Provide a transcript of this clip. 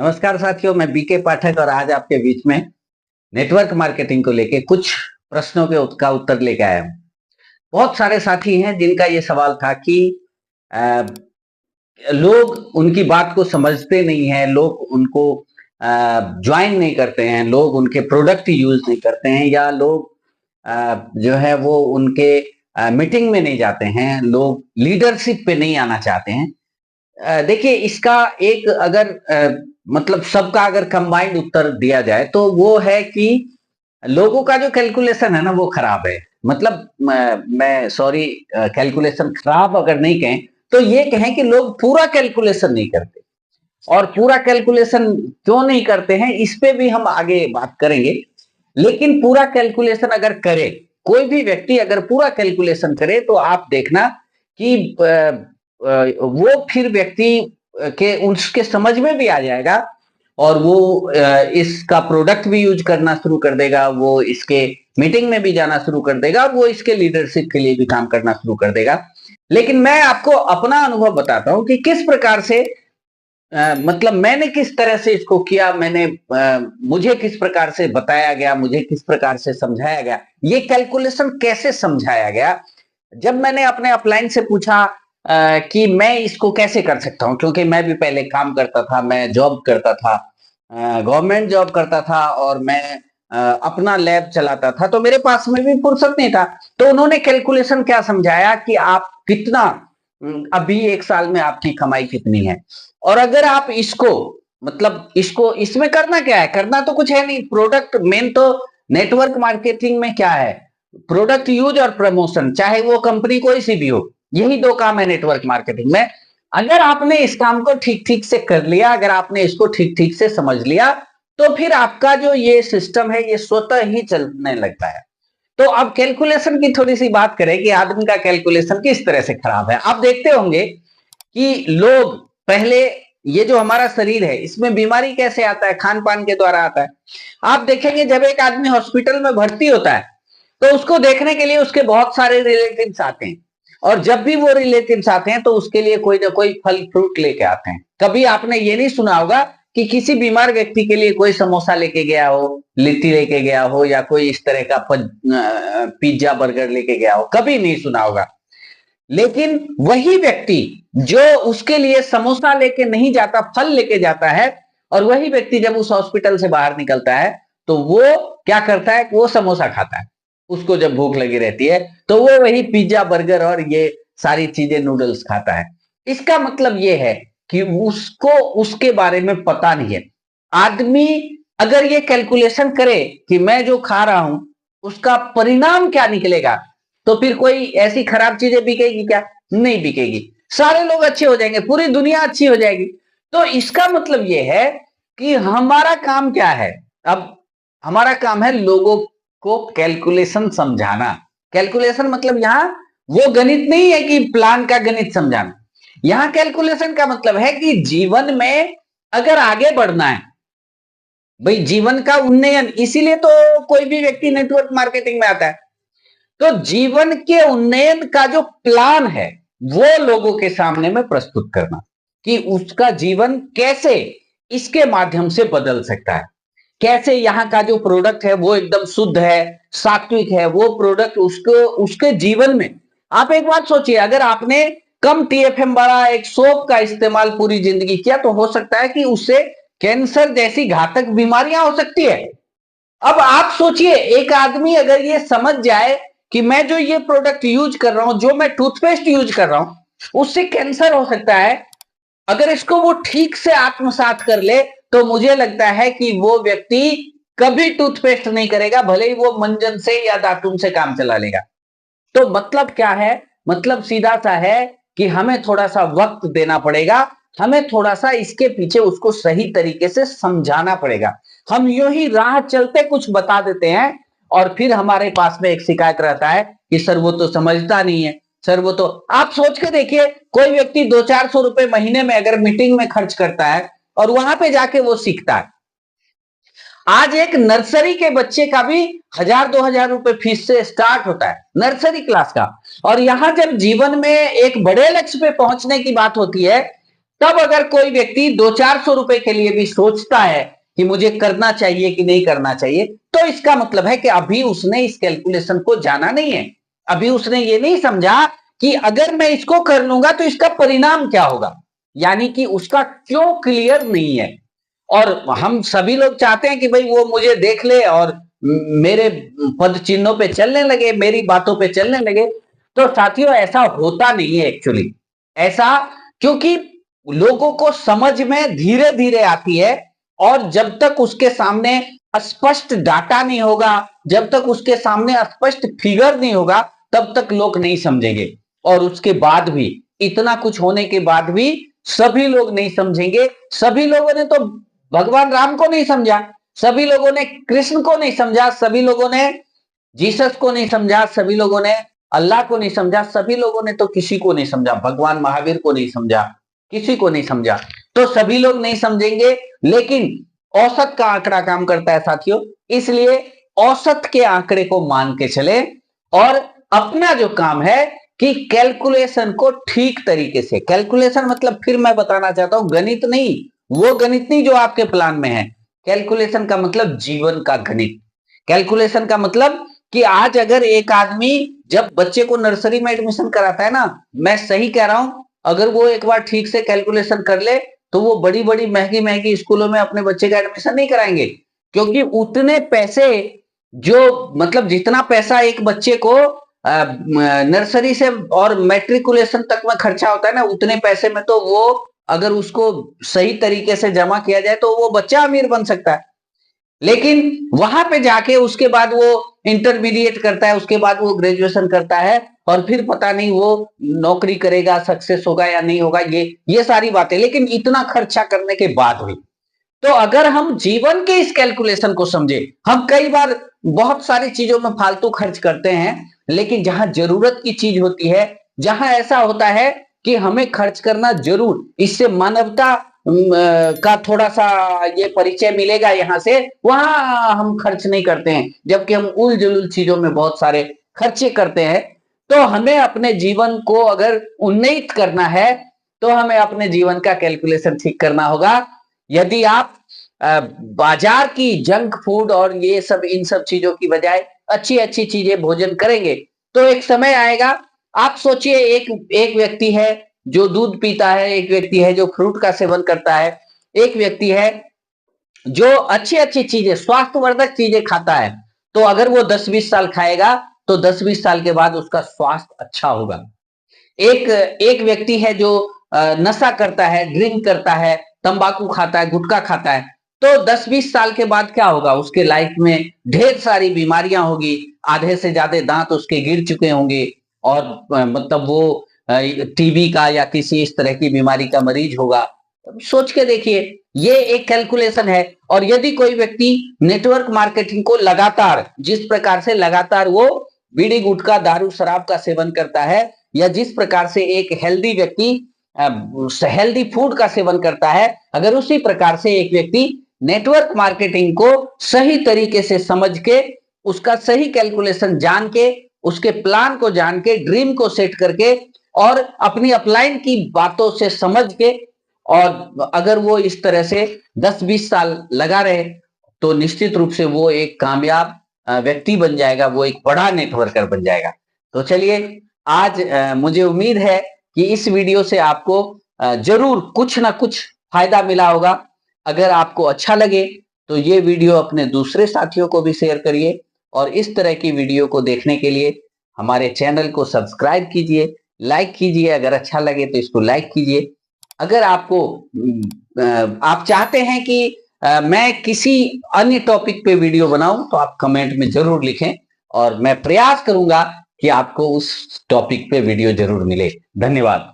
नमस्कार साथियों, मैं बीके पाठक और आज आपके बीच में नेटवर्क मार्केटिंग को लेके कुछ प्रश्नों के का उत्तर लेके आया हूँ। बहुत सारे साथी हैं जिनका ये सवाल था कि अ, लोग उनकी बात को समझते नहीं हैं, लोग उनको ज्वाइन नहीं करते हैं, लोग उनके प्रोडक्ट यूज नहीं करते हैं या लोग जो है वो उनके मीटिंग में नहीं जाते हैं, लोग लीडरशिप पे नहीं आना चाहते हैं। देखिए इसका एक अगर मतलब सबका अगर कंबाइंड उत्तर दिया जाए तो वो है कि लोगों का जो कैलकुलेशन है ना वो खराब है। मतलब मैं सॉरी, कैलकुलेशन खराब अगर नहीं कहें तो ये कहें कि लोग पूरा कैलकुलेशन नहीं करते। और पूरा कैलकुलेशन क्यों नहीं करते हैं इस पे भी हम आगे बात करेंगे। लेकिन पूरा कैलकुलेशन अगर करे, कोई भी व्यक्ति अगर पूरा कैलकुलेशन करे तो आप देखना कि वो फिर व्यक्ति के उसके समझ में भी आ जाएगा और वो इसका प्रोडक्ट भी यूज करना शुरू कर देगा, वो इसके मीटिंग में भी जाना शुरू कर देगा और वो इसके लीडरशिप के लिए भी काम करना शुरू कर देगा। लेकिन मैं आपको अपना अनुभव बताता हूं कि किस प्रकार से मतलब मैंने किस तरह से इसको किया, मुझे किस प्रकार से बताया गया, मुझे किस प्रकार से समझाया गया, ये कैलकुलेशन कैसे समझाया गया। जब मैंने अपने अपलाइन से पूछा कि मैं इसको कैसे कर सकता हूँ, क्योंकि मैं भी पहले काम करता था, मैं जॉब करता था, गवर्नमेंट जॉब करता था और मैं अपना लैब चलाता था, तो मेरे पास में भी फुर्सत नहीं था। तो उन्होंने कैलकुलेशन क्या समझाया कि आप कितना अभी एक साल में आपकी कमाई कितनी है और अगर आप इसको मतलब इसको इसमें करना क्या है, करना तो कुछ है नहीं। प्रोडक्ट मेन तो नेटवर्क मार्केटिंग में क्या है, प्रोडक्ट यूज और प्रमोशन, चाहे वो कंपनी कोई सी भी हो, यही दो काम है नेटवर्क मार्केटिंग में। अगर आपने इस काम को ठीक ठीक से कर लिया, अगर आपने इसको ठीक ठीक से समझ लिया तो फिर आपका जो ये सिस्टम है ये स्वतः ही चलने लगता है। तो अब कैलकुलेशन की थोड़ी सी बात करें कि आदमी का कैलकुलेशन किस तरह से खराब है। आप देखते होंगे कि लोग पहले, ये जो हमारा शरीर है इसमें बीमारी कैसे आता है, खान पान के द्वारा आता है। आप देखेंगे जब एक आदमी हॉस्पिटल में भर्ती होता है तो उसको देखने के लिए उसके बहुत सारे रिलेटिव्स आते हैं और जब भी वो रिलेटिव्स आते हैं तो उसके लिए कोई ना कोई फल फ्रूट लेके आते हैं। कभी आपने ये नहीं सुना होगा कि किसी बीमार व्यक्ति के लिए कोई समोसा लेके गया हो, लिट्टी लेके गया हो या कोई इस तरह का पिज्जा बर्गर लेके गया हो, कभी नहीं सुना होगा। लेकिन वही व्यक्ति जो उसके लिए समोसा लेके नहीं जाता, फल लेके जाता है, और वही व्यक्ति जब उस हॉस्पिटल से बाहर निकलता है तो वो क्या करता है, वो समोसा खाता है। उसको जब भूख लगी रहती है तो वो वही पिज्जा बर्गर और ये सारी चीजें नूडल्स खाता है। इसका मतलब ये है कि उसको उसके बारे में पता नहीं है। आदमी अगर ये कैलकुलेशन करे कि मैं जो खा रहा हूं उसका परिणाम क्या निकलेगा, तो फिर कोई ऐसी खराब चीजें बिकेगी क्या? नहीं बिकेगी। सारे लोग अच्छे हो जाएंगे, पूरी दुनिया अच्छी हो जाएगी। तो इसका मतलब यह है कि हमारा काम क्या है। अब हमारा काम है लोगों को कैलकुलेशन समझाना। कैलकुलेशन मतलब यहां वो गणित नहीं है कि प्लान का गणित समझाना। यहां कैलकुलेशन का मतलब है कि जीवन में अगर आगे बढ़ना है, भाई जीवन का उन्नयन, इसीलिए तो कोई भी व्यक्ति नेटवर्क मार्केटिंग में आता है। तो जीवन के उन्नयन का जो प्लान है वो लोगों के सामने में प्रस्तुत करना कि उसका जीवन कैसे इसके माध्यम से बदल सकता है, कैसे यहाँ का जो प्रोडक्ट है वो एकदम शुद्ध है, सात्विक है, वो प्रोडक्ट उसको उसके जीवन में। आप एक बात सोचिए, अगर आपने कम टीएफएम वाला एक सोप का इस्तेमाल पूरी जिंदगी किया तो हो सकता है कि उससे कैंसर जैसी घातक बीमारियां हो सकती है। अब आप सोचिए, एक आदमी अगर ये समझ जाए कि मैं जो ये प्रोडक्ट यूज कर रहा हूं, जो मैं टूथपेस्ट यूज कर रहा हूं उससे कैंसर हो सकता है, अगर इसको वो ठीक से आत्मसात कर ले तो मुझे लगता है कि वो व्यक्ति कभी टूथपेस्ट नहीं करेगा, भले ही वो मंजन से या दातुन से काम चला लेगा। तो मतलब क्या है, मतलब सीधा सा है कि हमें थोड़ा सा वक्त देना पड़ेगा, हमें थोड़ा सा इसके पीछे उसको सही तरीके से समझाना पड़ेगा। हम यूं ही राह चलते कुछ बता देते हैं और फिर हमारे पास में एक शिकायत रहता है कि सर वो तो समझता नहीं है, सर वो तो। आप सोच के देखिए, कोई व्यक्ति 200-400 रुपए महीने में अगर मीटिंग में खर्च करता है और वहां पे जाके वो सीखता है। आज एक नर्सरी के बच्चे का भी 1000-2000 रुपए फीस से स्टार्ट होता है, नर्सरी क्लास का। और यहां जब जीवन में एक बड़े लक्ष्य पे पहुंचने की बात होती है तब अगर कोई व्यक्ति 200-400 रुपए के लिए भी सोचता है कि मुझे करना चाहिए कि नहीं करना चाहिए, तो इसका मतलब है कि अभी उसने इस कैलकुलेशन को जाना नहीं है। अभी उसने ये नहीं समझा कि अगर मैं इसको कर लूंगा तो इसका परिणाम क्या होगा, यानी कि उसका क्यों क्लियर नहीं है। और हम सभी लोग चाहते हैं कि भाई वो मुझे देख ले और मेरे पद चिन्हों पे चलने लगे, मेरी बातों पे चलने लगे। तो साथियों, ऐसा होता नहीं है एक्चुअली। ऐसा क्योंकि लोगों को समझ में धीरे धीरे आती है, और जब तक उसके सामने स्पष्ट डाटा नहीं होगा, जब तक उसके सामने स्पष्ट फिगर नहीं होगा, तब तक लोग नहीं समझेंगे। और उसके बाद भी, इतना कुछ होने के बाद भी सभी लोग नहीं समझेंगे। सभी लोगों ने तो भगवान राम को नहीं समझा, सभी लोगों ने कृष्ण को नहीं समझा, सभी लोगों ने जीसस को नहीं समझा, सभी लोगों ने अल्लाह को नहीं समझा, सभी लोगों ने तो किसी को नहीं समझा, भगवान महावीर को नहीं समझा, किसी को नहीं समझा। तो सभी लोग नहीं समझेंगे, लेकिन औसत का आंकड़ा काम करता है साथियों। इसलिए औसत के आंकड़े को मान के चले, और अपना जो काम है कि कैलकुलेशन को ठीक तरीके से, कैलकुलेशन मतलब फिर मैं बताना चाहता हूं, गणित नहीं, वो गणित नहीं जो आपके प्लान में है। कैलकुलेशन का मतलब जीवन का गणित। कैलकुलेशन का मतलब कि आज अगर एक आदमी जब बच्चे को नर्सरी में एडमिशन कराता है ना, मैं सही कह रहा हूं, अगर वो एक बार ठीक से कैलकुलेशन कर ले तो वो बड़ी बड़ी महंगी महंगी स्कूलों में अपने बच्चे का एडमिशन नहीं कराएंगे। क्योंकि उतने पैसे, जो मतलब जितना पैसा एक बच्चे को नर्सरी से और मैट्रिकुलेशन तक में खर्चा होता है ना, उतने पैसे में तो वो अगर उसको सही तरीके से जमा किया जाए तो वो बच्चा अमीर बन सकता है। लेकिन वहां पे जाके उसके बाद वो इंटरमीडिएट करता है, उसके बाद वो ग्रेजुएशन करता है, और फिर पता नहीं वो नौकरी करेगा, सक्सेस होगा या नहीं होगा, ये सारी बातें। लेकिन इतना खर्चा करने के बाद भी, तो अगर हम जीवन के इस कैलकुलेशन को समझे, हम कई बार बहुत सारी चीजों में फालतू खर्च करते हैं, लेकिन जहां जरूरत की चीज होती है, जहां ऐसा होता है कि हमें खर्च करना जरूर, इससे मानवता का थोड़ा सा ये परिचय मिलेगा यहां से, वहां हम खर्च नहीं करते हैं। जबकि हम उल जुलूल चीजों में बहुत सारे खर्चे करते हैं। तो हमें अपने जीवन को अगर उन्नत करना है, तो हमें अपने जीवन का कैलकुलेशन ठीक करना होगा। यदि आप बाजार की जंक फूड और ये सब, इन सब चीजों की बजाय अच्छी अच्छी चीजें भोजन करेंगे, तो एक समय आएगा। आप सोचिए, एक एक व्यक्ति है जो दूध पीता है, एक व्यक्ति है जो फ्रूट का सेवन करता है, एक व्यक्ति है जो अच्छी अच्छी चीजें, स्वास्थ्यवर्धक चीजें खाता है। तो अगर वो 10-20 साल खाएगा, तो 10-20 साल के बाद उसका स्वास्थ्य अच्छा होगा। एक एक व्यक्ति है जो नशा करता है, ड्रिंक करता है, तंबाकू खाता है, गुटखा खाता है, तो 10-20 साल के बाद क्या होगा, उसके लाइफ में ढेर सारी बीमारियां होगी, आधे से ज्यादा दांत उसके गिर चुके होंगे, और मतलब वो टीबी का या किसी इस तरह की बीमारी का मरीज होगा। सोच के देखिए, ये एक कैलकुलेशन है। और यदि कोई व्यक्ति नेटवर्क मार्केटिंग को लगातार, जिस प्रकार से लगातार वो बीड़ी गुटखा दारू शराब का सेवन करता है, या जिस प्रकार से एक हेल्दी व्यक्ति हेल्दी फूड का सेवन करता है, अगर उसी प्रकार से एक व्यक्ति नेटवर्क मार्केटिंग को सही तरीके से समझ के, उसका सही कैलकुलेशन जान के, उसके प्लान को जान के, ड्रीम को सेट करके, और अपनी अपलाइन की बातों से समझ के, और अगर वो इस तरह से 10-20 साल लगा रहे, तो निश्चित रूप से वो एक कामयाब व्यक्ति बन जाएगा, वो एक बड़ा नेटवर्कर बन जाएगा। तो चलिए, आज मुझे उम्मीद है कि इस वीडियो से आपको जरूर कुछ ना कुछ फायदा मिला होगा। अगर आपको अच्छा लगे तो ये वीडियो अपने दूसरे साथियों को भी शेयर करिए, और इस तरह की वीडियो को देखने के लिए हमारे चैनल को सब्सक्राइब कीजिए, लाइक कीजिए, अगर अच्छा लगे तो इसको लाइक कीजिए। अगर आपको आप चाहते हैं कि मैं किसी अन्य टॉपिक पे वीडियो बनाऊं, तो आप कमेंट में जरूर लिखें, और मैं प्रयास करूंगा कि आपको उस टॉपिक पे वीडियो जरूर मिले। धन्यवाद।